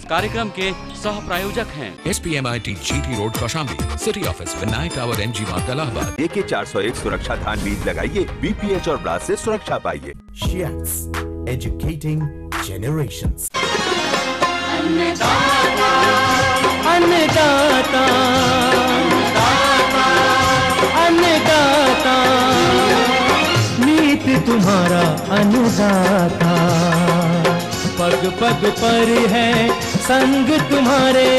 कार्यक्रम के सह प्रायोजक हैं SPMIT GT road Kaushambi, city office Vinayak tower MG मार्ग इलाहाबाद। AK 401 सुरक्षा धान बीज लगाइए, BPH और ब्लास्ट से सुरक्षा पाइए। Shiats, educating generations. अन्नदाता, अन्नदाता, अन्नदाता, नीत तुम्हारा अन्नदाता, पग पग पर है संग तुम्हारे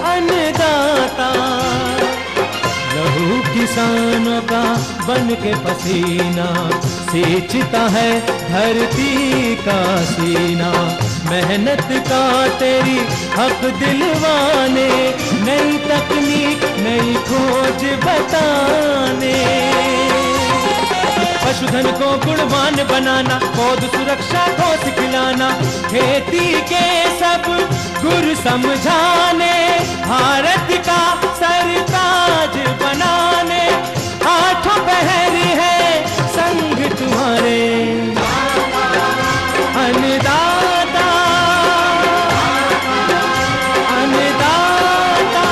अन्नदाता, लहू किसानों का बन के पसीना सींचता है धरती का सीना, मेहनत का तेरी हक दिलवाने, नई तकनीक नई खोज बताने, पशुधन को गुणवान बनाना, पौध सुरक्षा को सिखलाना, खेती के सब गुर समझाने, भारत का सरताज बनाने, आठों पहर है संग तुम्हारे अन्नदाता, अन्नदाता।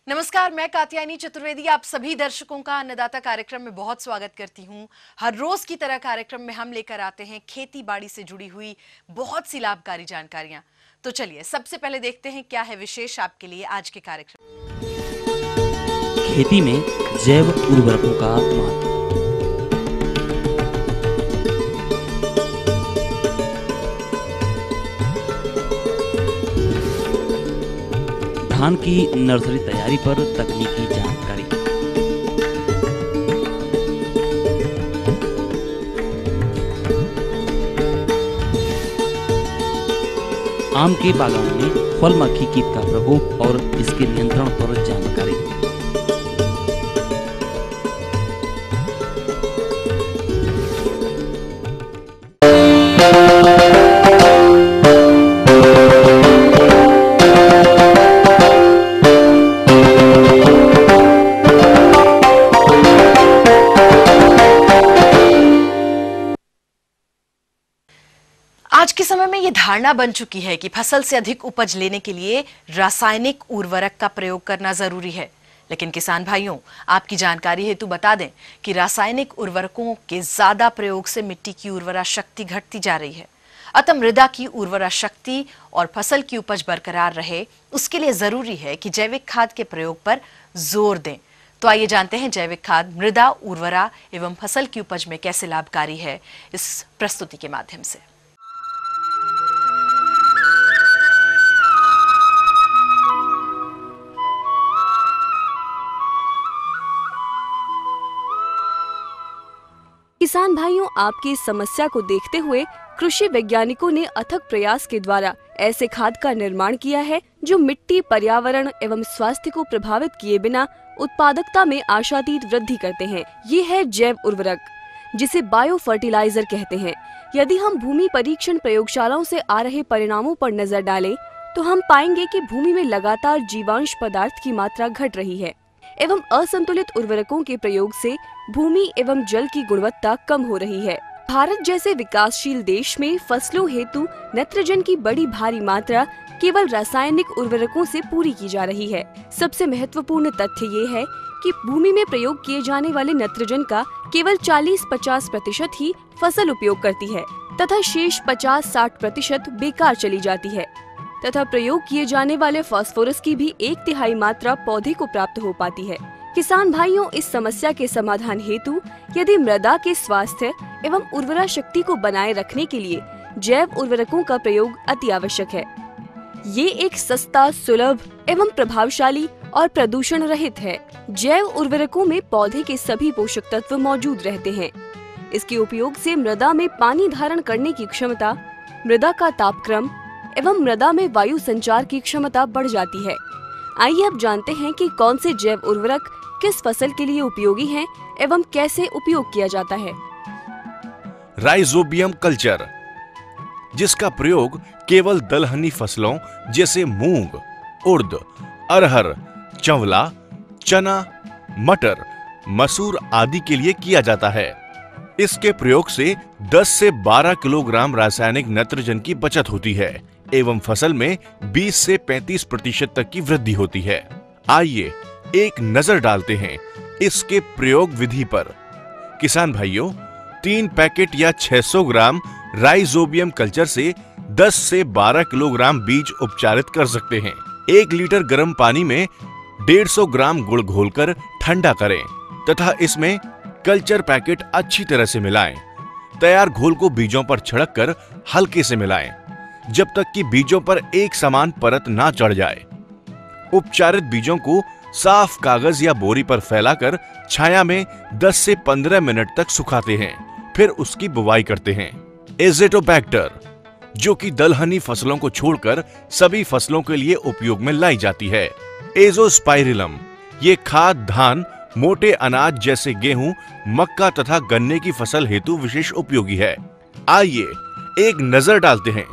नमस्कार, मैं कात्यायनी चतुर्वेदी आप सभी दर्शकों का अन्नदाता कार्यक्रम में बहुत स्वागत करती हूं। हर रोज की तरह कार्यक्रम में हम लेकर आते हैं खेती बाड़ी से जुड़ी हुई बहुत सी लाभकारी जानकारियां। तो चलिए सबसे पहले देखते हैं क्या है विशेष आपके लिए आज के कार्यक्रम। खेती में जैव उर्वरकों का महत्व। धान की नर्सरी तैयारी पर तकनीकी जानकारी। आम के बागान में फल मक्खी कीट का प्रकोप और इसके नियंत्रण पर जानकारी। आज के समय में ये धारणा बन चुकी है कि फसल से अधिक उपज लेने के लिए रासायनिक उर्वरक का प्रयोग करना जरूरी है, लेकिन किसान भाइयों आपकी जानकारी हेतु बता दें कि रासायनिक उर्वरकों के ज्यादा प्रयोग से मिट्टी की उर्वरा शक्ति घटती जा रही है। अतः मृदा की उर्वरा शक्ति और फसल की उपज बरकरार रहे उसके लिए जरूरी है कि जैविक खाद के प्रयोग पर जोर दें। तो आइए जानते हैं जैविक खाद मृदा उर्वरा एवं फसल की उपज में कैसे लाभकारी है इस प्रस्तुति के माध्यम से। किसान भाइयों, आपकी इस समस्या को देखते हुए कृषि वैज्ञानिकों ने अथक प्रयास के द्वारा ऐसे खाद का निर्माण किया है जो मिट्टी, पर्यावरण एवं स्वास्थ्य को प्रभावित किए बिना उत्पादकता में आशातीत वृद्धि करते हैं। ये है जैव उर्वरक, जिसे बायो फर्टिलाइजर कहते हैं। यदि हम भूमि परीक्षण प्रयोगशालाओं से आ रहे परिणामों पर नजर डालें तो हम पाएंगे कि भूमि में लगातार जीवांश पदार्थ की मात्रा घट रही है एवं असंतुलित उर्वरकों के प्रयोग से भूमि एवं जल की गुणवत्ता कम हो रही है। भारत जैसे विकासशील देश में फसलों हेतु नाइट्रोजन की बड़ी भारी मात्रा केवल रासायनिक उर्वरकों से पूरी की जा रही है। सबसे महत्वपूर्ण तथ्य ये है कि भूमि में प्रयोग किए जाने वाले नाइट्रोजन का केवल 40-50% ही फसल उपयोग करती है तथा शेष 50-60% बेकार चली जाती है तथा प्रयोग किए जाने वाले फास्फोरस की भी 1/3 मात्रा पौधे को प्राप्त हो पाती है। किसान भाइयों, इस समस्या के समाधान हेतु यदि मृदा के स्वास्थ्य एवं उर्वरा शक्ति को बनाए रखने के लिए जैव उर्वरकों का प्रयोग अति आवश्यक है। ये एक सस्ता, सुलभ एवं प्रभावशाली और प्रदूषण रहित है। जैव उर्वरकों में पौधे के सभी पोषक तत्व मौजूद रहते हैं। इसके उपयोग से मृदा में पानी धारण करने की क्षमता, मृदा का तापक्रम एवं मृदा में वायु संचार की क्षमता बढ़ जाती है। आइए अब जानते हैं कि कौन से जैव उर्वरक किस फसल के लिए उपयोगी हैं एवं कैसे उपयोग किया जाता है। राइजोबियम कल्चर, जिसका प्रयोग केवल दलहनी फसलों जैसे मूंग, उड़द, अरहर, चंवला, चना, मटर, मसूर आदि के लिए किया जाता है। इसके प्रयोग से 10 से 12 किलोग्राम रासायनिक नाइट्रोजन की बचत होती है एवं फसल में 20 से 35% तक की वृद्धि होती है। आइए एक नजर डालते हैं इसके प्रयोग विधि पर। किसान भाइयों, 3 पैकेट या 600 ग्राम राइजोबियम कल्चर से 10 से 12 किलोग्राम बीज उपचारित कर सकते हैं। 1 लीटर गर्म पानी में 150 ग्राम गुड़ घोलकर ठंडा करें तथा इसमें कल्चर पैकेट अच्छी तरह से मिलाएं। तैयार घोल को बीजों पर छिड़क कर हल्के से मिलाएं जब तक कि बीजों पर एक समान परत ना चढ़ जाए। उपचारित बीजों को साफ कागज या बोरी पर फैलाकर छाया में 10 से 15 मिनट तक सुखाते हैं, फिर उसकी बुवाई करते हैं। एज़ोटोबैक्टर, जो कि दलहनी फसलों को छोड़कर सभी फसलों के लिए उपयोग में लाई जाती है। एज़ोस्पाइरिलम, ये खाद धान, मोटे अनाज जैसे गेहूं, मक्का तथा गन्ने की फसल हेतु विशेष उपयोगी है। आइए एक नजर डालते हैं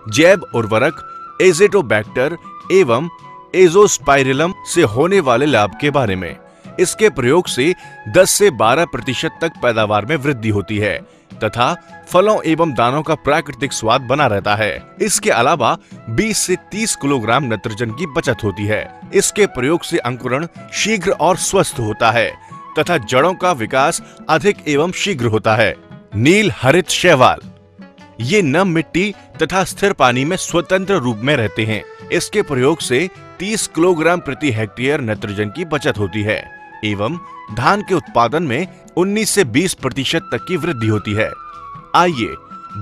जैव उर्वरक एज़ोटोबैक्टर एवं एज़ोस्पाइरिलम से होने वाले लाभ के बारे में। इसके प्रयोग से 10 से 12% तक पैदावार में वृद्धि होती है तथा फलों एवं दानों का प्राकृतिक स्वाद बना रहता है। इसके अलावा 20 से 30 किलोग्राम नाइट्रोजन की बचत होती है। इसके प्रयोग से अंकुरण शीघ्र और स्वस्थ होता है तथा जड़ों का विकास अधिक एवं शीघ्र होता है। नील हरित शैवाल, ये नम मिट्टी तथा स्थिर पानी में स्वतंत्र रूप में रहते हैं। इसके प्रयोग से 30 किलोग्राम प्रति हेक्टेयर नाइट्रोजन की बचत होती है एवं धान के उत्पादन में 19 से 20% तक की वृद्धि होती है। आइए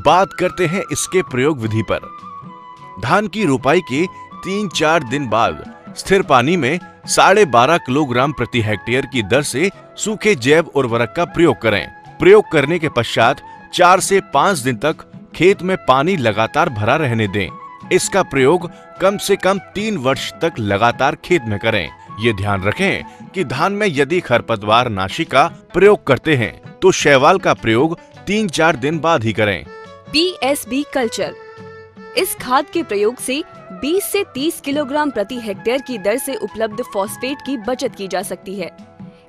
बात करते हैं इसके प्रयोग विधि पर। धान की रोपाई के 3-4 दिन बाद स्थिर पानी में 12.5 किलोग्राम प्रति हेक्टेयर की दर से सूखे जैव उर्वरक का प्रयोग करें। प्रयोग करने के पश्चात 4 से 5 दिन तक खेत में पानी लगातार भरा रहने दें। इसका प्रयोग कम से कम 3 वर्ष तक लगातार खेत में करें। ये ध्यान रखें कि धान में यदि खरपतवार नाशी का प्रयोग करते हैं तो शैवाल का प्रयोग 3-4 दिन बाद ही करें। PSB कल्चर, इस खाद के प्रयोग से 20 से 30 किलोग्राम प्रति हेक्टेयर की दर से उपलब्ध फॉस्फेट की बचत की जा सकती है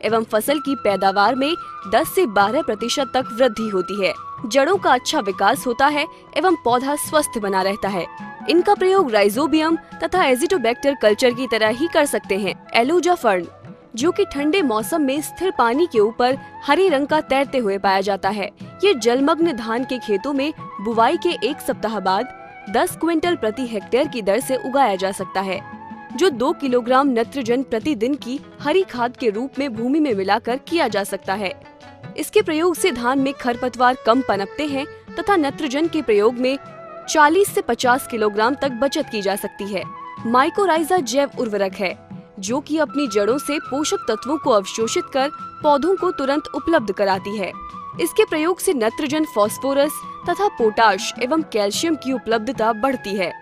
एवं फसल की पैदावार में 10 से 12% तक वृद्धि होती है। जड़ों का अच्छा विकास होता है एवं पौधा स्वस्थ बना रहता है। इनका प्रयोग राइजोबियम तथा एज़ोटोबैक्टर कल्चर की तरह ही कर सकते हैं। एलुजा फर्न, जो कि ठंडे मौसम में स्थिर पानी के ऊपर हरे रंग का तैरते हुए पाया जाता है। ये जलमग्न धान के खेतों में बुवाई के 1 सप्ताह बाद 10 क्विंटल प्रति हेक्टेयर की दर से उगाया जा सकता है, जो 2 किलोग्राम नाइट्रोजन प्रतिदिन की हरी खाद के रूप में भूमि में मिलाकर किया जा सकता है। इसके प्रयोग से धान में खरपतवार कम पनपते हैं तथा नाइट्रोजन के प्रयोग में 40 से 50 किलोग्राम तक बचत की जा सकती है। माइकोराइजा जैव उर्वरक है, जो कि अपनी जड़ों से पोषक तत्वों को अवशोषित कर पौधों को तुरंत उपलब्ध कराती है। इसके प्रयोग से नाइट्रोजन, फास्फोरस तथा पोटाश एवं कैल्शियम की उपलब्धता बढ़ती है।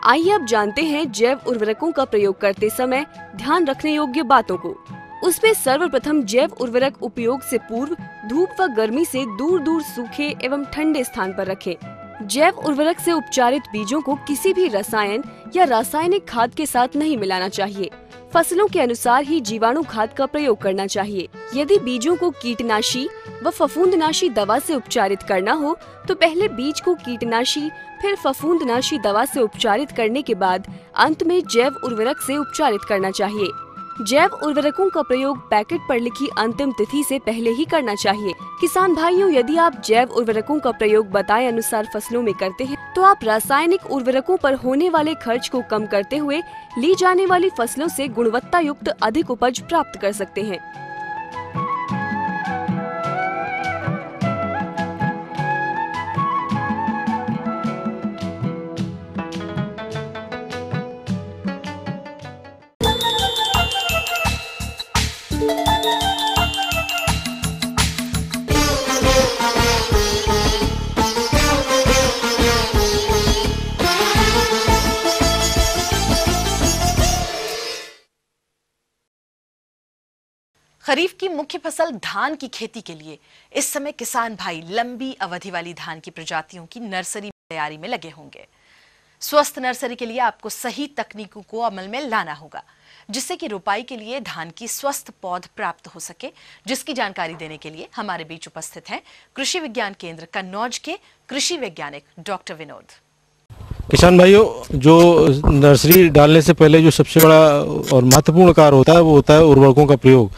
आइए अब जानते हैं जैव उर्वरकों का प्रयोग करते समय ध्यान रखने योग्य बातों को। उसमें सर्वप्रथम जैव उर्वरक उपयोग से पूर्व धूप व गर्मी से दूर दूर सूखे एवं ठंडे स्थान पर रखें। जैव उर्वरक से उपचारित बीजों को किसी भी रसायन या रासायनिक खाद के साथ नहीं मिलाना चाहिए। फसलों के अनुसार ही जीवाणु खाद का प्रयोग करना चाहिए। यदि बीजों को कीटनाशी व फफूंदनाशी दवा से उपचारित करना हो तो पहले बीज को कीटनाशी फिर फफूंदनाशी दवा से उपचारित करने के बाद अंत में जैव उर्वरक से उपचारित करना चाहिए। जैव उर्वरकों का प्रयोग पैकेट पर लिखी अंतिम तिथि से पहले ही करना चाहिए। किसान भाइयों, यदि आप जैव उर्वरकों का प्रयोग बताए अनुसार फसलों में करते हैं तो आप रासायनिक उर्वरकों पर होने वाले खर्च को कम करते हुए ली जाने वाली फसलों से गुणवत्ता युक्त अधिक उपज प्राप्त कर सकते हैं। खरीफ की मुख्य फसल धान की खेती के लिए इस समय किसान भाई लंबी अवधि वाली धान की प्रजातियों की नर्सरी तैयारी में लगे होंगे। स्वस्थ नर्सरी के लिए आपको सही तकनीकों को अमल में लाना होगा। जिससे कि रोपाई के लिए धान की स्वस्थ पौध प्राप्त हो सके, जिसकी जानकारी देने के लिए हमारे बीच उपस्थित हैं कृषि विज्ञान केंद्र कन्नौज के कृषि वैज्ञानिक डॉक्टर विनोद। किसान भाइयों, जो नर्सरी डालने से पहले जो सबसे बड़ा और महत्वपूर्ण कार्य होता है वो होता है उर्वरकों का प्रयोग।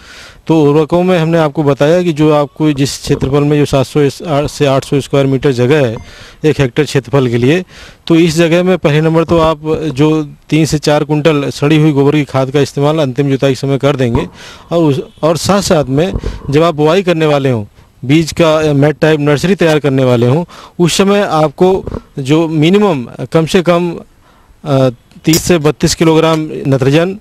तो उर्वरकों में हमने आपको बताया कि जो आपको जिस क्षेत्रफल में जो 700 से 800 स्क्वायर मीटर जगह है 1 हेक्टेयर क्षेत्रफल के लिए, तो इस जगह में पहले नंबर तो आप जो 3 से 4 कुंटल सड़ी हुई गोबर की खाद का इस्तेमाल अंतिम जुताई के समय कर देंगे। और साथ साथ में जब आप बुआई करने वाले हों, बीज का मैट टाइप नर्सरी तैयार करने वाले हों, उस समय आपको जो मिनिमम कम से कम 30 से 32 किलोग्राम नाइट्रोजन,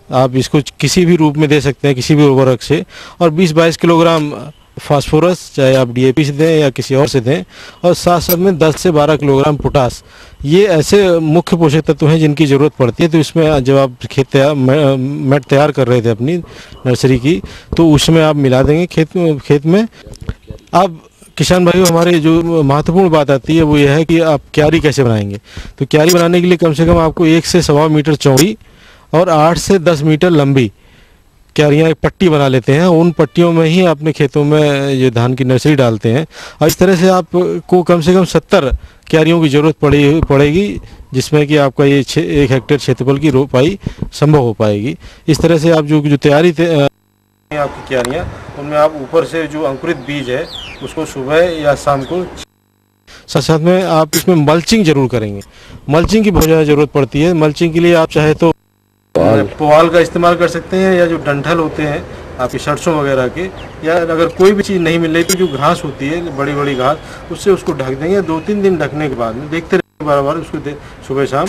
आप इसको किसी भी रूप में दे सकते हैं किसी भी उर्वरक से, और 20-22 किलोग्राम फास्फोरस, चाहे आप डीएपी से दें या किसी और से दें, और साथ साथ में 10 से 12 किलोग्राम पोटास। ये ऐसे मुख्य पोषक तत्व हैं जिनकी ज़रूरत पड़ती है। तो इसमें जब आप मैट तैयार कर रहे थे अपनी नर्सरी की, तो उसमें आप मिला देंगे खेत में। अब किसान भाइयों, हमारे जो महत्वपूर्ण बात आती है वो ये है कि आप क्यारी कैसे बनाएंगे। तो क्यारी बनाने के लिए कम से कम आपको 1 से 1.25 मीटर चौड़ी और 8 से 10 मीटर लंबी क्यारियाँ एक पट्टी बना लेते हैं। उन पट्टियों में ही अपने खेतों में ये धान की नर्सरी डालते हैं, और इस तरह से आपको कम से कम 70 क्यारियों की ज़रूरत पड़ेगी, जिसमें कि आपका ये 1 हेक्टेयर क्षेत्रफल की रोपाई संभव हो पाएगी। इस तरह से आप जो तैयारी आपकी क्यारियाँ, उनमें आप ऊपर से जो अंकुरित बीज है उसको सुबह या शाम को, साथ में आप इसमें मल्चिंग जरूर करेंगे। मल्चिंग की बहुत ज़्यादा ज़रूरत पड़ती है। मल्चिंग के लिए आप चाहे तो पुआल का इस्तेमाल कर सकते हैं, या जो डंठल होते हैं आपकी सरसों वगैरह के, या अगर कोई भी चीज़ नहीं मिल रही तो जो घास होती है बड़ी बड़ी घास, उससे उसको ढक देंगे। 2-3 दिन ढकने के बाद में देखते रहेंगे बार उसको सुबह शाम।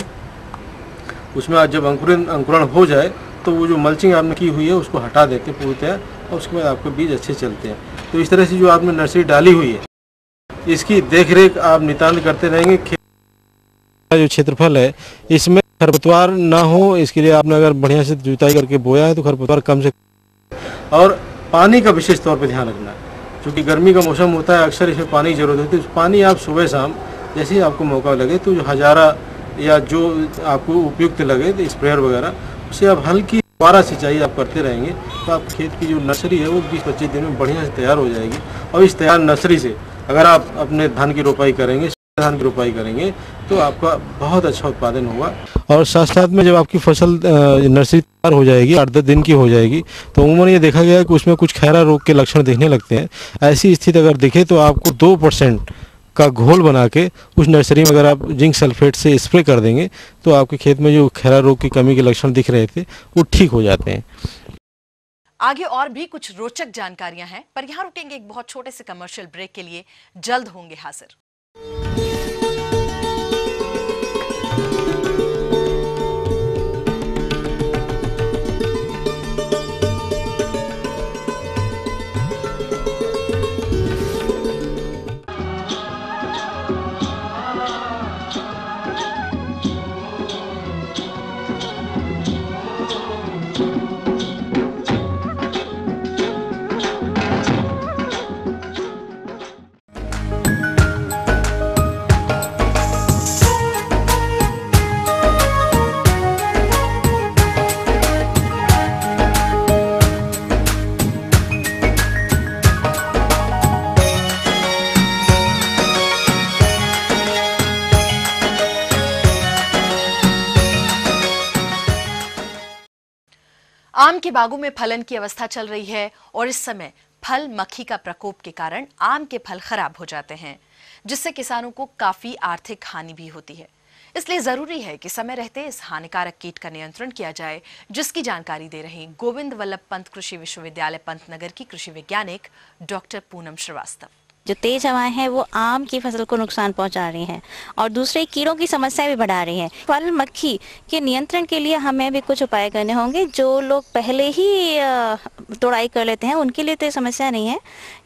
उसमें आज जब अंकुरण हो जाए तो वो जो मल्चिंग आपने की हुई है उसको हटा देते हैं पूरी तरह, और उसके बाद आपके बीज अच्छे चलते हैं। तो इस तरह से जो आपने नर्सरी डाली हुई है, इसकी देखरेख आप नितांत करते रहेंगे। जो क्षेत्रफल है इसमें खरपतवार ना हो, इसके लिए आपने अगर बढ़िया से जुताई करके बोया है तो खरपतवार कम से, और पानी का विशेष तौर पे ध्यान रखना है, क्योंकि गर्मी का मौसम होता है, अक्सर इसमें पानी की जरूरत होती है। पानी आप सुबह शाम जैसे ही आपको मौका लगे तो जो हजारा या जो आपको उपयुक्त लगे तो स्प्रेयर वगैरह, उससे आप हल्की फुहारा सिंचाई आप करते रहेंगे, तो आप खेत की जो नर्सरी है वो 20-25 दिन में बढ़िया से तैयार हो जाएगी। और इस तैयार नर्सरी से अगर आप अपने धान की रोपाई करेंगे, तो आपका बहुत अच्छा उत्पादन होगा। और साथ साथ में जब आपकी फसल नर्सरी तैयार हो जाएगी, 8-10 दिन की हो जाएगी, तो उम्र ये देखा गया है कि उसमें कुछ खैरा रोग के लक्षण दिखने लगते हैं। ऐसी स्थिति अगर दिखे तो आपको 2% का घोल बना के उस नर्सरी में अगर आप जिंक सल्फेट से स्प्रे कर देंगे, तो आपके खेत में जो खैरा रोग की कमी के लक्षण दिख रहे थे वो ठीक हो जाते हैं। आगे और भी कुछ रोचक जानकारियां हैं, पर यहाँ रुकेंगे एक बहुत छोटे से कमर्शियल ब्रेक के लिए। जल्द होंगे हाजिर। आम के बागों में फलन की अवस्था चल रही है, और इस समय फल मक्खी का प्रकोप के कारण आम के फल खराब हो जाते हैं, जिससे किसानों को काफी आर्थिक हानि भी होती है। इसलिए जरूरी है कि समय रहते इस हानिकारक कीट का नियंत्रण किया जाए, जिसकी जानकारी दे रहे गोविंद वल्लभ पंत कृषि विश्वविद्यालय पंतनगर की कृषि वैज्ञानिक डॉक्टर पूनम श्रीवास्तव। जो तेज हवाएं हैं वो आम की फसल को नुकसान पहुंचा रही हैं और दूसरे कीड़ों की समस्या भी बढ़ा रही हैं। फल मक्खी के नियंत्रण के लिए हमें भी कुछ उपाय करने होंगे। जो लोग पहले ही तोड़ाई कर लेते हैं उनके लिए तो ये समस्या नहीं है,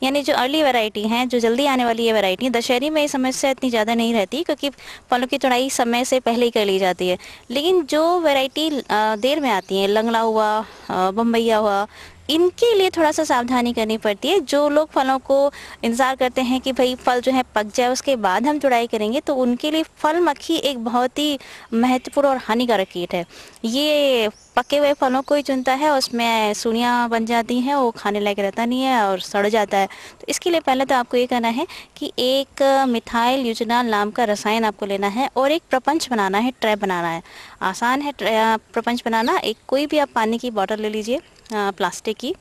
यानी जो अर्ली वैरायटी हैं, जो जल्दी आने वाली ये वैरायटी, दशहरी में ये समस्या इतनी ज़्यादा नहीं रहती क्योंकि फलों की तोड़ाई समय से पहले ही कर ली जाती है। लेकिन जो वैरायटी देर में आती है, लंगड़ा हुआ, बम्बैया हुआ, इनके लिए थोड़ा सा सावधानी करनी पड़ती है। जो लोग फलों को इंतज़ार करते हैं कि भाई फल जो है पक जाए उसके बाद हम तुड़ाई करेंगे, तो उनके लिए फल मक्खी एक बहुत ही महत्वपूर्ण और हानिकारक कीट है। ये पके हुए फलों को ही चुनता है, उसमें सुड़ियाँ बन जाती हैं, वो खाने लायक रहता नहीं है और सड़ जाता है। तो इसके लिए पहले तो आपको ये करना है कि एक मिथाइल यूजनाल नाम का रसायन आपको लेना है और एक प्रपंच बनाना है, ट्रैप बनाना है। आसान है प्रपंच बनाना। एक कोई भी आप पानी की बोतल ले लीजिए, प्लास्टिक की,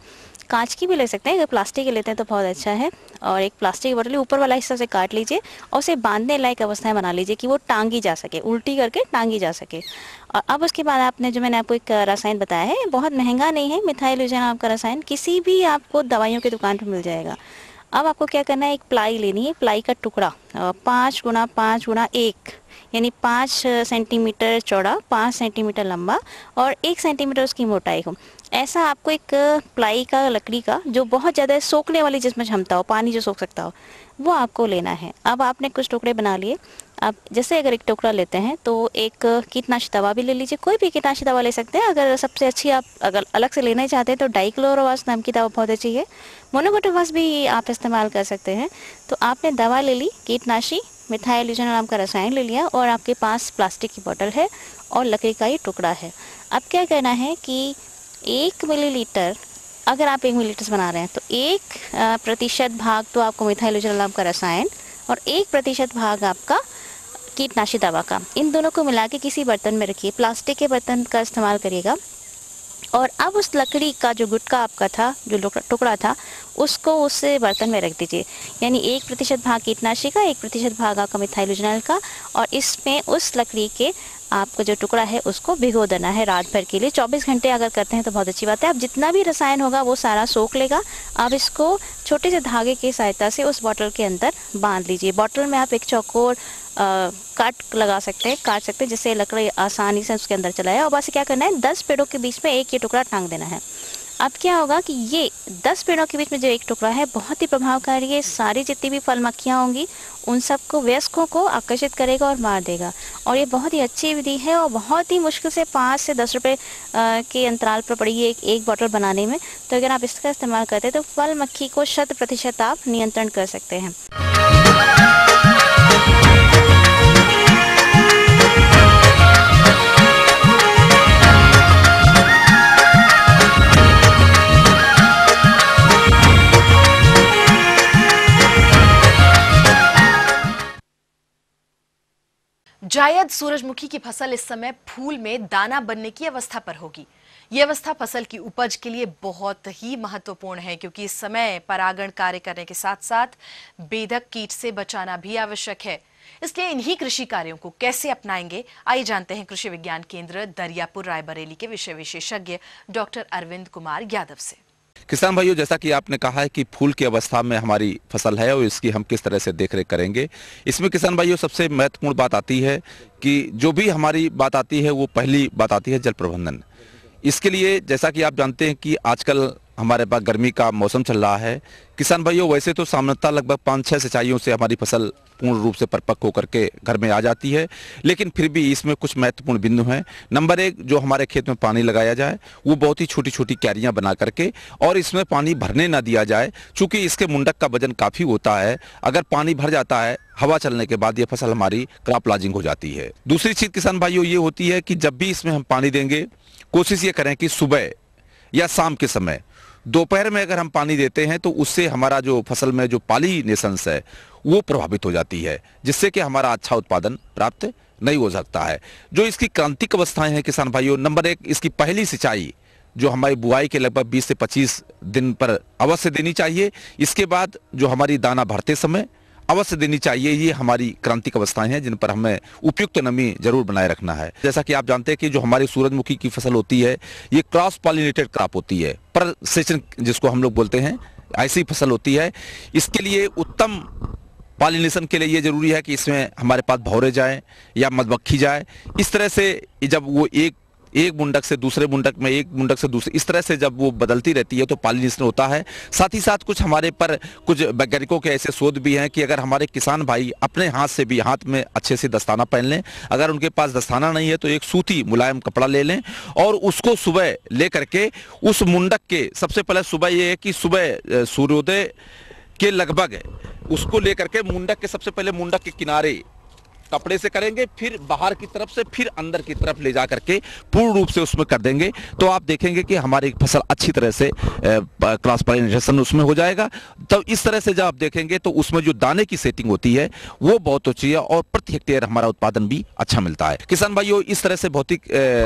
कांच की भी ले सकते हैं, अगर प्लास्टिक की लेते हैं तो बहुत अच्छा है। और एक प्लास्टिक की बोतल ऊपर वाला हिस्सा से काट लीजिए और उसे बांधने लायक अवस्था में बना लीजिए कि वो टांगी जा सके, उल्टी करके टांगी जा सके। और अब उसके बाद आपने जो मैंने आपको एक रसायन बताया है, बहुत महंगा नहीं है, मिथाइल यूजनाल नाम का रसायन, किसी भी आपको दवाइयों की दुकान पर मिल जाएगा। अब आपको क्या करना है, एक प्लाई लेनी है, प्लाई का टुकड़ा 5 × 5 × 1 यानी 5 सेंटीमीटर चौड़ा, 5 सेंटीमीटर लंबा और 1 सेंटीमीटर उसकी मोटाई हो। ऐसा आपको एक प्लाई का, लकड़ी का, जो बहुत ज़्यादा सोखने वाली, जिसमें क्षमता हो, पानी जो सोख सकता हो, वो आपको लेना है। अब आपने कुछ टुकड़े बना लिए। अब जैसे अगर एक टुकड़ा लेते हैं तो एक कीटनाशक दवा भी ले लीजिए, कोई भी कीटनाशक दवा ले सकते हैं। अगर सबसे अच्छी आप अगर अलग से लेना चाहते हैं तो डाइक्लोरोवास नाम की दवा बहुत अच्छी है, मोनोक्रोटोफास भी आप इस्तेमाल कर सकते हैं। तो आपने दवा ले ली, कीटनाशी, मिथाइल यूजनाल नाम का रसायन ले लिया और आपके पास प्लास्टिक की बोतल है और लकड़ी का ही टुकड़ा है। अब क्या करना है कि 1 मिलीलीटर, अगर आप 1 मिलीलीटर बना रहे हैं तो 1% भाग तो आपको मिथाइल यूजनाल नाम का रसायन और 1% भाग आपका कीटनाशी दवा का, इन दोनों को मिला के किसी बर्तन में रखिए। प्लास्टिक के बर्तन का इस्तेमाल करिएगा। और अब उस लकड़ी का जो गुटका आपका था, जो टुकड़ा था, उसको उस बर्तन में रख दीजिए। यानी 1% भाग कीटनाशी का, 1% भाग आपका मिथाइल यूजनाल का, और इसमें उस लकड़ी के आपका जो टुकड़ा है उसको भिगो देना है रात भर के लिए। 24 घंटे अगर करते हैं तो बहुत अच्छी बात है। अब जितना भी रसायन होगा वो सारा सोख लेगा। अब इसको छोटे से धागे की सहायता से उस बोतल के अंदर बांध लीजिए। बोतल में आप एक चौकोर काट लगा सकते हैं, काट सकते हैं, जिससे लकड़ी आसानी से उसके अंदर चला जाए। और बस क्या करना है, 10 पेड़ों के बीच में एक ये टुकड़ा टांग देना है। अब क्या होगा कि ये 10 पेड़ों के बीच में जो एक टुकड़ा है बहुत ही प्रभावकारी है। सारी जितनी भी फल मक्खियाँ होंगी उन सबको, वयस्कों को आकर्षित करेगा और मार देगा। और ये बहुत ही अच्छी विधि है और बहुत ही मुश्किल से 5 से 10 रुपये के अंतराल पर पड़ी है एक बोतल बनाने में। तो अगर आप इसका इस्तेमाल करते हैं तो फल मक्खी को 100% आप नियंत्रण कर सकते हैं। जायद सूरजमुखी की फसल इस समय फूल में दाना बनने की अवस्था पर होगी। ये अवस्था फसल की उपज के लिए बहुत ही महत्वपूर्ण है, क्योंकि इस समय परागण कार्य करने के साथ साथ बेधक कीट से बचाना भी आवश्यक है। इसलिए इन्हीं कृषि कार्यों को कैसे अपनाएंगे, आइए जानते हैं कृषि विज्ञान केंद्र दरियापुर रायबरेली के विषय विशेषज्ञ डॉक्टर अरविंद कुमार यादव से। किसान भाइयों, जैसा कि आपने कहा है कि फूल की अवस्था में हमारी फसल है और इसकी हम किस तरह से देखरेख करेंगे, इसमें किसान भाइयों सबसे महत्वपूर्ण बात आती है कि जो भी हमारी बात आती है वो पहली बात आती है जल प्रबंधन। इसके लिए जैसा कि आप जानते हैं कि आजकल हमारे पास गर्मी का मौसम चल रहा है। किसान भाइयों, वैसे तो सामान्यतः लगभग 5-6 सिंचाइयों से हमारी फसल पूर्ण रूप से परिपक्व होकर के घर में आ जाती है, लेकिन फिर भी इसमें कुछ महत्वपूर्ण बिंदु हैं। नंबर 1, जो हमारे खेत में पानी लगाया जाए वो बहुत ही छोटी छोटी क्यारियां बना करके, और इसमें पानी भरने ना दिया जाए, चूँकि इसके मुंडक का वजन काफ़ी होता है। अगर पानी भर जाता है, हवा चलने के बाद ये फसल हमारी क्रॉप लॉजिंग हो जाती है। दूसरी चीज़ किसान भाइयों ये होती है कि जब भी इसमें हम पानी देंगे, कोशिश ये करें कि सुबह या शाम के समय, दोपहर में अगर हम पानी देते हैं तो उससे हमारा जो फसल में जो पॉलिनेशंस है वो प्रभावित हो जाती है, जिससे कि हमारा अच्छा उत्पादन प्राप्त नहीं हो सकता है। जो इसकी क्रांतिक अवस्थाएं हैं किसान भाइयों, नंबर 1, इसकी पहली सिंचाई जो हमारी बुआई के लगभग 20 से 25 दिन पर अवश्य देनी चाहिए। इसके बाद जो हमारी दाना भरते समय अवश्य देनी चाहिए। ये हमारी क्रांतिक अवस्थाएं हैं जिन पर हमें उपयुक्त नमी जरूर बनाए रखना है। जैसा कि आप जानते हैं कि जो हमारी सूरजमुखी की फसल होती है ये क्रॉस पॉलिनेटेड क्रॉप होती है, पर सेचन जिसको हम लोग बोलते हैं, ऐसी फसल होती है। इसके लिए उत्तम पॉलिनेशन के लिए ये जरूरी है कि इसमें हमारे पास भौरे जाए या मधुमक्खी जाए। इस तरह से जब वो एक मुंडक से दूसरे मुंडक में, एक मुंडक से दूसरे, इस तरह से जब वो बदलती रहती है तो पॉलिनेशन होता है। साथ ही साथ कुछ हमारे पर कुछ वैज्ञानिकों के ऐसे शोध भी हैं कि अगर हमारे किसान भाई अपने हाथ से भी हाथ में अच्छे से दस्ताना पहन लें, अगर उनके पास दस्ताना नहीं है तो एक सूती मुलायम कपड़ा ले लें और उसको सुबह ले करके उस मुंडक के, सबसे पहले सुबह ये है कि सुबह सूर्योदय के लगभग उसको लेकर के मुंडक के, सबसे पहले मुंडक के किनारे कपड़े से करेंगे, फिर बाहर की तरफ से, फिर अंदर की तरफ ले जा करके पूर्ण रूप से उसमें कर देंगे, तो आप देखेंगे कि हमारी फसल अच्छी तरह से क्रॉस पॉलिनेशन उसमें हो जाएगा। तो इस तरह से जब आप देखेंगे तो उसमें जो दाने की सेटिंग होती है वो बहुत अच्छी है और प्रति हेक्टेयर हमारा उत्पादन भी अच्छा मिलता है। किसान भाइयों, इस तरह से भौतिक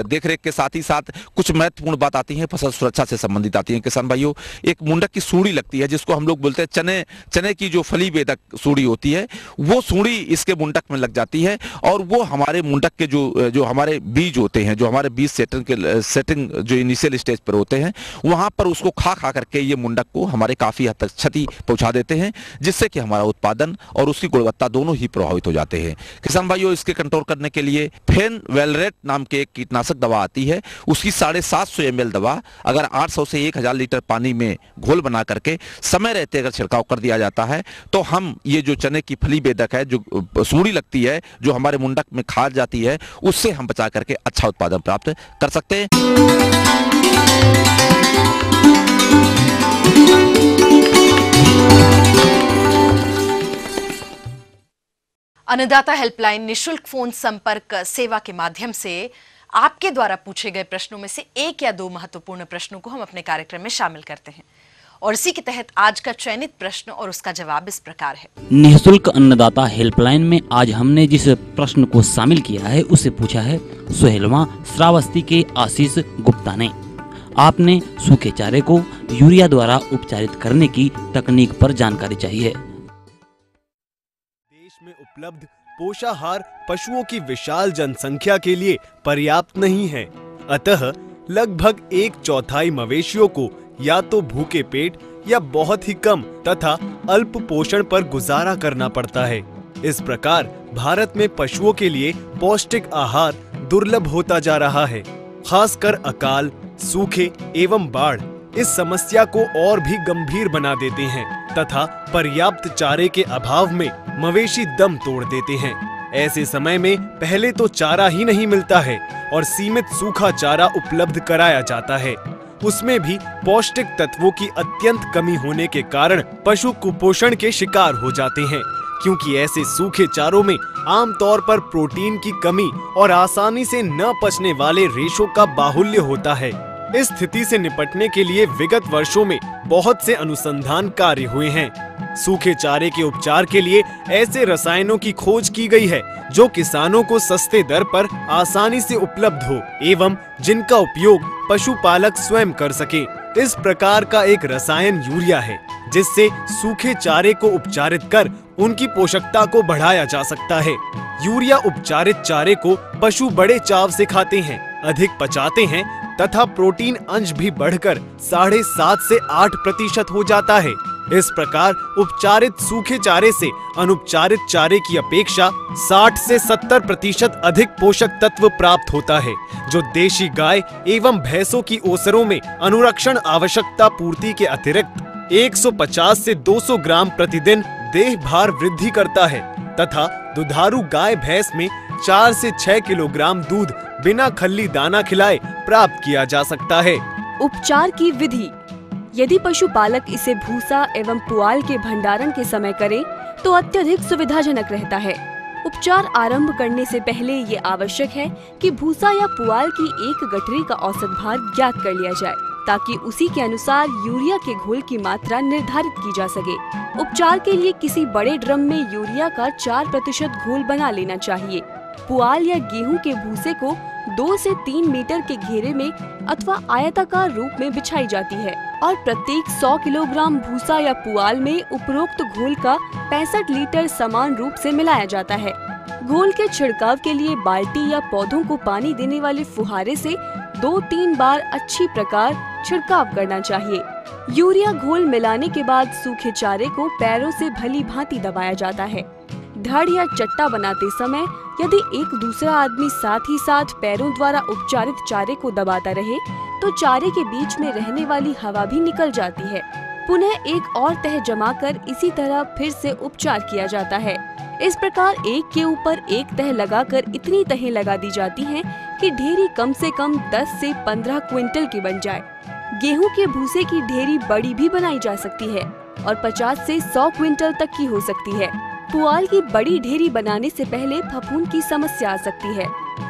देखरेख के साथ ही साथ कुछ महत्वपूर्ण बात आती है, फसल सुरक्षा से संबंधित आती है। किसान भाइयों, एक मुंडक की सूढ़ी लगती है जिसको हम लोग बोलते हैं चने की जो फली बेधक सूढ़ी होती है, वो सूढ़ी इसके मुंडक में लग जाती है और वो हमारे मुंडक के जो हमारे बीज होते हैं, जो हमारे बीज सेटिंग जो इनिशियल स्टेज पर होते हैं, वहां पर उसको खा करके ये मुंडक को हमारे काफी हद तक क्षति पहुंचा देते हैं, जिससे कि हमारा उत्पादन और उसकी गुणवत्ता दोनों ही प्रभावित हो जाते हैं। किसान भाइयों, इसके कंट्रोल करने के लिए फेनवेलरेट नाम के एक कीटनाशक दवा आती है, उसकी 750 ml दवा अगर 800 से 1000 लीटर पानी में घोल बना करके समय रहते अगर छिड़काव कर दिया जाता है तो हम ये जो चने की फली बेधक है, जो सूढ़ी लगती है, जो हमारे मुंडक में खाद जाती है, उससे हम बचा करके अच्छा उत्पादन प्राप्त कर सकते हैं। अन्नदाता हेल्पलाइन निशुल्क फोन संपर्क सेवा के माध्यम से आपके द्वारा पूछे गए प्रश्नों में से 1 या 2 महत्वपूर्ण प्रश्नों को हम अपने कार्यक्रम में शामिल करते हैं और इसी के तहत आज का चयनित प्रश्न और उसका जवाब इस प्रकार है। निःशुल्क अन्नदाता हेल्पलाइन में आज हमने जिस प्रश्न को शामिल किया है उसे पूछा है सोहेलवा श्रावस्ती के आशीष गुप्ता ने। आपने सूखे चारे को यूरिया द्वारा उपचारित करने की तकनीक पर जानकारी चाहिए। देश में उपलब्ध पोषाहार पशुओं की विशाल जनसंख्या के लिए पर्याप्त नहीं है, अतः लगभग 1/4 मवेशियों को या तो भूखे पेट या बहुत ही कम तथा अल्प पोषण पर गुजारा करना पड़ता है। इस प्रकार भारत में पशुओं के लिए पौष्टिक आहार दुर्लभ होता जा रहा है। खासकर अकाल, सूखे एवं बाढ़ इस समस्या को और भी गंभीर बना देते हैं तथा पर्याप्त चारे के अभाव में मवेशी दम तोड़ देते हैं। ऐसे समय में पहले तो चारा ही नहीं मिलता है और सीमित सूखा चारा उपलब्ध कराया जाता है, उसमें भी पौष्टिक तत्वों की अत्यंत कमी होने के कारण पशु कुपोषण के शिकार हो जाते हैं, क्योंकि ऐसे सूखे चारों में आमतौर पर प्रोटीन की कमी और आसानी से न पचने वाले रेशों का बाहुल्य होता है। इस स्थिति से निपटने के लिए विगत वर्षों में बहुत से अनुसंधान कार्य हुए हैं। सूखे चारे के उपचार के लिए ऐसे रसायनों की खोज की गई है जो किसानों को सस्ते दर पर आसानी से उपलब्ध हो एवं जिनका उपयोग पशुपालक स्वयं कर सके। इस प्रकार का एक रसायन यूरिया है, जिससे सूखे चारे को उपचारित कर उनकी पोषकता को बढ़ाया जा सकता है। यूरिया उपचारित चारे को पशु बड़े चाव से खाते हैं, अधिक पचाते हैं तथा प्रोटीन अंश भी बढ़कर 7.5 से 8% हो जाता है। इस प्रकार उपचारित सूखे चारे से अनुपचारित चारे की अपेक्षा 60 से 70% अधिक पोषक तत्व प्राप्त होता है, जो देशी गाय एवं भैंसों की ओसरों में अनुरक्षण आवश्यकता पूर्ति के अतिरिक्त 150 से 200 ग्राम प्रतिदिन देह भार वृद्धि करता है तथा दुधारू गाय भैंस में 4 से 6 किलोग्राम दूध बिना खल्ली दाना खिलाए प्राप्त किया जा सकता है। उपचार की विधि: यदि पशुपालक इसे भूसा एवं पुआल के भंडारण के समय करे तो अत्यधिक सुविधाजनक रहता है। उपचार आरंभ करने से पहले ये आवश्यक है कि भूसा या पुआल की एक गठरी का औसत भार ज्ञात कर लिया जाए, ताकि उसी के अनुसार यूरिया के घोल की मात्रा निर्धारित की जा सके। उपचार के लिए किसी बड़े ड्रम में यूरिया का 4% घोल बना लेना चाहिए। पुआल या गेहूं के भूसे को 2 से 3 मीटर के घेरे में अथवा आयताकार रूप में बिछाई जाती है और प्रत्येक 100 किलोग्राम भूसा या पुआल में उपरोक्त घोल का 65 लीटर समान रूप से मिलाया जाता है। घोल के छिड़काव के लिए बाल्टी या पौधों को पानी देने वाले फुहारे से 2-3 बार अच्छी प्रकार छिड़काव करना चाहिए। यूरिया घोल मिलाने के बाद सूखे चारे को पैरों से भली भांति दबाया जाता है। धड़ या चट्टा बनाते समय यदि एक दूसरा आदमी साथ ही साथ पैरों द्वारा उपचारित चारे को दबाता रहे तो चारे के बीच में रहने वाली हवा भी निकल जाती है। पुनः एक और तह जमाकर इसी तरह फिर से उपचार किया जाता है। इस प्रकार एक के ऊपर एक तह लगाकर इतनी तहें लगा दी जाती हैं कि ढेरी कम से कम 10 से 15 क्विंटल की बन जाए। गेहूं के भूसे की ढेरी बड़ी भी बनाई जा सकती है और 50 से 100 क्विंटल तक की हो सकती है। पुआल की बड़ी ढेरी बनाने से पहले फफूंद की समस्या आ सकती है,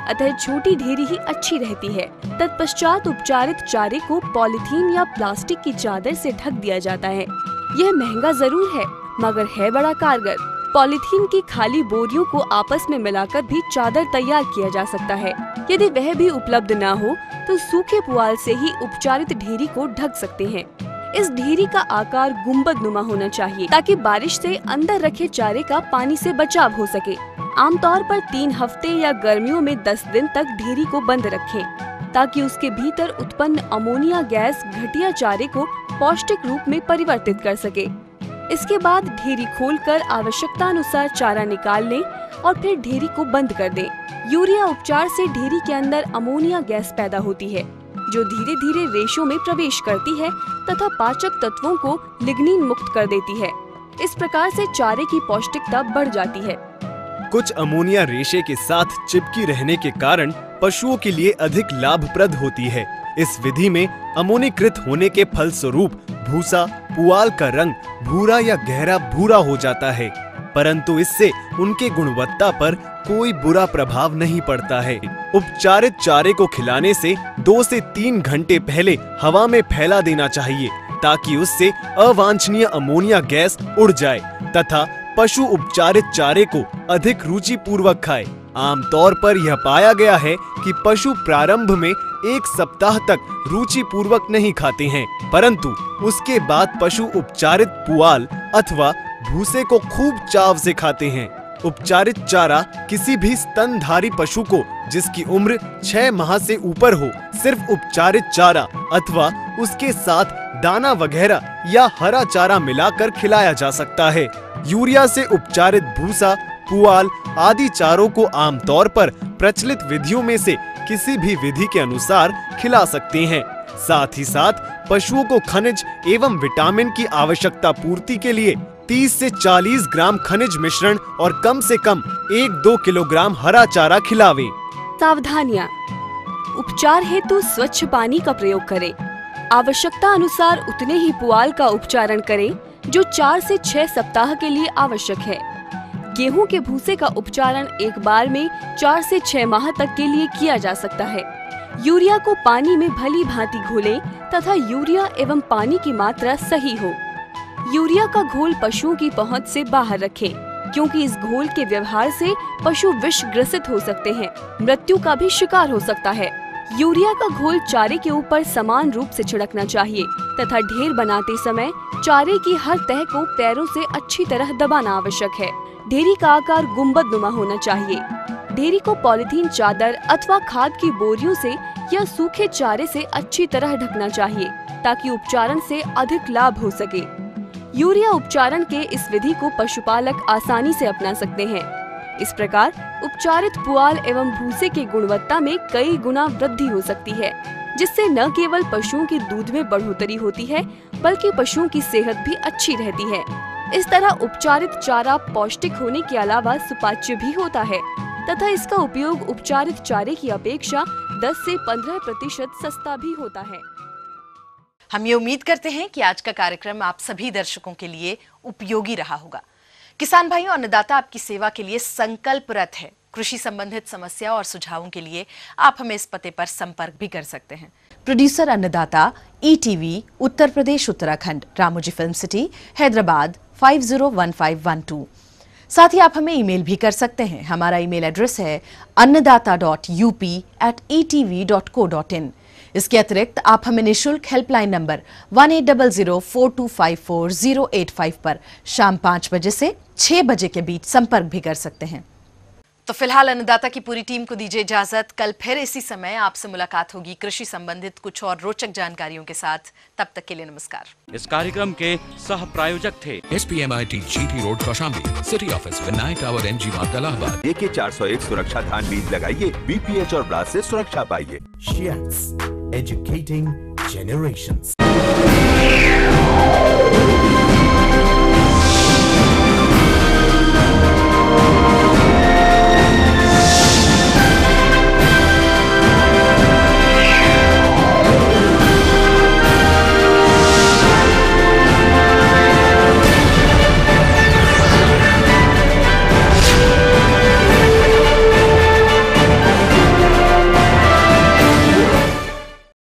अतः छोटी ढेरी ही अच्छी रहती है। तत्पश्चात उपचारित चारे को पॉलीथीन या प्लास्टिक की चादर से ढक दिया जाता है। यह महंगा जरूर है मगर है बड़ा कारगर। पॉलीथीन की खाली बोरियों को आपस में मिलाकर भी चादर तैयार किया जा सकता है। यदि वह भी उपलब्ध न हो तो सूखे पुआल से ही उपचारित ढेरी को ढक सकते हैं। इस ढेरी का आकार गुंबद नुमा होना चाहिए ताकि बारिश से अंदर रखे चारे का पानी से बचाव हो सके। आमतौर पर 3 हफ्ते या गर्मियों में 10 दिन तक ढेरी को बंद रखें ताकि उसके भीतर उत्पन्न अमोनिया गैस घटिया चारे को पौष्टिक रूप में परिवर्तित कर सके। इसके बाद ढेरी खोलकर आवश्यकता अनुसार चारा निकाल लें और फिर ढेरी को बंद कर दें। यूरिया उपचार से ढेरी के अंदर अमोनिया गैस पैदा होती है जो धीरे धीरे रेशों में प्रवेश करती है तथा पाचक तत्वों को लिग्निन मुक्त कर देती है। इस प्रकार से चारे की पौष्टिकता बढ़ जाती है। कुछ अमोनिया रेशे के साथ चिपकी रहने के कारण पशुओं के लिए अधिक लाभप्रद होती है। इस विधि में अमोनीकृत होने के फलस्वरूप भूसा पुआल का रंग भूरा या गहरा भूरा हो जाता है, परंतु इससे उनके गुणवत्ता पर कोई बुरा प्रभाव नहीं पड़ता है। उपचारित चारे को खिलाने से 2 से 3 घंटे पहले हवा में फैला देना चाहिए ताकि उससे अवांछनीय अमोनिया गैस उड़ जाए तथा पशु उपचारित चारे को अधिक रुचि पूर्वक खाए। आमतौर पर यह पाया गया है कि पशु प्रारंभ में 1 सप्ताह तक रुचि पूर्वक नहीं खाते हैं, परंतु उसके बाद पशु उपचारित पुआल अथवा भूसे को खूब चाव से खाते हैं। उपचारित चारा किसी भी स्तनधारी पशु को जिसकी उम्र 6 माह से ऊपर हो सिर्फ उपचारित चारा अथवा उसके साथ दाना वगैरह या हरा चारा मिलाकर खिलाया जा सकता है। यूरिया से उपचारित भूसा पुआल आदि चारों को आमतौर पर प्रचलित विधियों में से किसी भी विधि के अनुसार खिला सकते हैं। साथ ही साथ पशुओं को खनिज एवं विटामिन की आवश्यकता पूर्ति के लिए 30 से 40 ग्राम खनिज मिश्रण और कम से कम 1-2 किलोग्राम हरा चारा खिलावें। सावधानियां। उपचार हेतु स्वच्छ पानी का प्रयोग करें। आवश्यकता अनुसार उतने ही पुआल का उपचारण करें जो 4 से 6 सप्ताह के लिए आवश्यक है। गेहूं के भूसे का उपचारण एक बार में 4 से 6 माह तक के लिए किया जा सकता है। यूरिया को पानी में भली भांति घोलें तथा यूरिया एवं पानी की मात्रा सही हो। यूरिया का घोल पशुओं की पहुंच से बाहर रखें, क्योंकि इस घोल के व्यवहार से पशु विष ग्रसित हो सकते हैं, मृत्यु का भी शिकार हो सकता है। यूरिया का घोल चारे के ऊपर समान रूप से छिड़कना चाहिए तथा ढेर बनाते समय चारे की हर तह को पैरों से अच्छी तरह दबाना आवश्यक है। ढेरी का आकार गुंबद नुमा होना चाहिए। ढेरी को पॉलीथीन चादर अथवा खाद की बोरियों से या सूखे चारे से अच्छी तरह ढकना चाहिए ताकि उपचारण से अधिक लाभ हो सके। यूरिया उपचारण के इस विधि को पशुपालक आसानी से अपना सकते हैं। इस प्रकार उपचारित पुआल एवं भूसे की गुणवत्ता में कई गुना वृद्धि हो सकती है, जिससे न केवल पशुओं के दूध में बढ़ोतरी होती है बल्कि पशुओं की सेहत भी अच्छी रहती है। इस तरह उपचारित चारा पौष्टिक होने के अलावा सुपाच्य भी होता है तथा इसका उपयोग उपचारित चारे की अपेक्षा 10 से 15% सस्ता भी होता है। हम ये उम्मीद करते हैं कि आज का कार्यक्रम आप सभी दर्शकों के लिए उपयोगी रहा होगा। किसान भाइयों, अन्नदाता आपकी सेवा के लिए संकल्परत है। कृषि संबंधित समस्या और सुझावों के लिए आप हमें इस पते पर संपर्क भी कर सकते हैं। प्रोड्यूसर अन्नदाता, ETV, Uttar Pradesh Uttarakhand, Ramoji film city, Hyderabad 501512। साथ ही आप हमें ईमेल भी कर सकते हैं। हमारा ईमेल एड्रेस है annadata.up@etv.co.in। इसके अतिरिक्त आप हमें निःशुल्क हेल्पलाइन नंबर 180042540885 पर शाम 5 बजे से 6 बजे के बीच संपर्क भी कर सकते हैं। तो फिलहाल अन्नदाता की पूरी टीम को दीजिए इजाजत। कल फिर इसी समय आपसे मुलाकात होगी कृषि संबंधित कुछ और रोचक जानकारियों के साथ। तब तक के लिए नमस्कार। इस कार्यक्रम के सह प्रायोजक थे SPMIT GT road Kaushambi, city office Vinayak tower MG मार्ग इलाहाबाद। AK 401 सुरक्षा धान बीज लगाइए, BPH और ब्लास्ट से सुरक्षा पाइए। Shiats, educating generations.